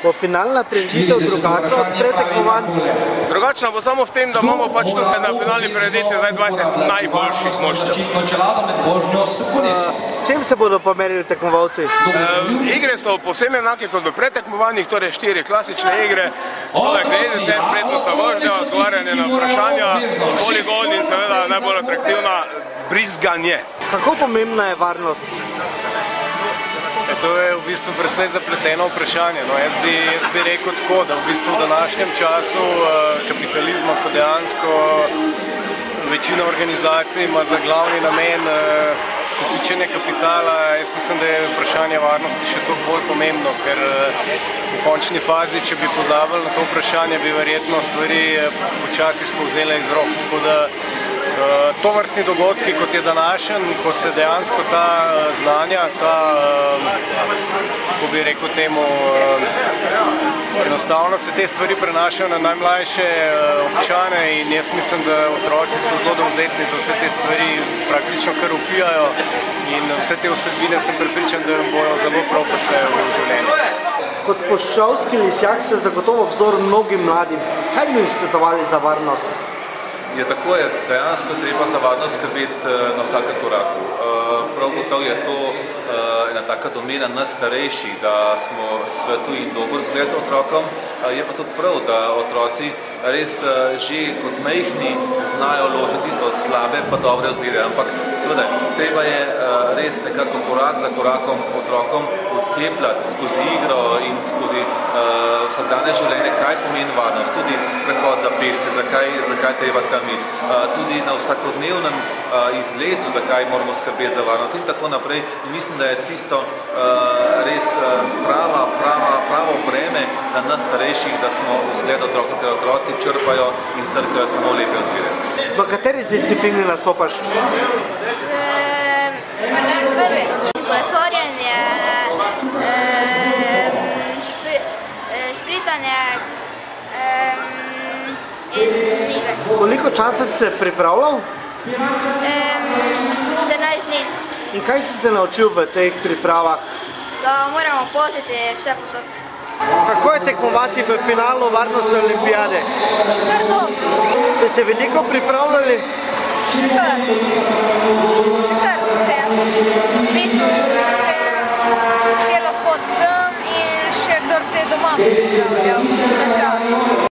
Bo finalna prireditev drugačna od pretekmovanj? Drugačna bo samo v tem, da imamo pač tukaj na finalni prireditvi zdaj 20 najboljših moštev. Čem se bodo pomerili tekmovalci? Igre so povsem enake kot v pretekmovanjih, torej 4 klasične igre. Človek ne jezi se, spretnostna vožnja, odgovarjanje na vprašanja, poligon in seveda najbolj atraktivna brizganje. Kako pomembna je varnost? To je v bistvu precej zapleteno vprašanje. Jaz bi rekel tako, da v bistvu v današnjem času kapitalizma, ko dejansko večina organizacij ima za glavni namen kopičenje kapitala, jaz mislim, da je vprašanje varnosti še toliko bolj pomembno, ker v končni fazi, če bi pozabili na to vprašanje, bi verjetno stvari počasi spolzele iz rok. Tako da tovrstni dogodki, kot je današnji, ko se dejansko ta znanja, kako bi rekel temu, enostavno se te stvari prenašajo na najmlajše občane in jaz mislim, da otroci so zelo dovzetni za vse te stvari, praktično kar vpijajo in vse te vsebine sem prepričan, da jim bojo zelo prav prišle v življenje. Kot puščavski lisjak ste zagotovo vzor mnogim mladim. Kaj bi svetovali za varnost? Je tako, je dejansko treba za varnost skrbeti na vsakem koraku. Prav gotovo je to ena taka domena nas starejših, da smo svetu in dober zgled otrokom. Je pa tudi prav, da otroci res že kot majhni znajo ložiti tisto slabe pa dobre vzglede, ampak seveda treba je res nekako korak za korakom otrokom odcepljati skozi igro in skozi vsakdanje življenje, kaj pomeni varnost, tudi prehod za pešce, zakaj treba tam iti, tudi na vsakodnevnem izletu, zakaj moramo skrbeti za varnost in tako naprej. In mislim, da je tisto res pravo breme na nas starejših, da smo vzgled otroka, ker otroci črpajo in srkajo samo lepe vzglede. V kateri disciplini nastopaš? Prvi. Kolesorjenje, špricanje in nič več. Koliko časa si se pripravljal? 14 dni. In kaj si se naučil v teh pripravah? Da moramo poziti vse posod. Kako je tekmovati v finalu varnostne olimpijade? Še kar dobro. Ste se veliko pripravljali? Še kar so se. V bistvu smo se celo pot sem in še kdor se je doma pripravljal na čas.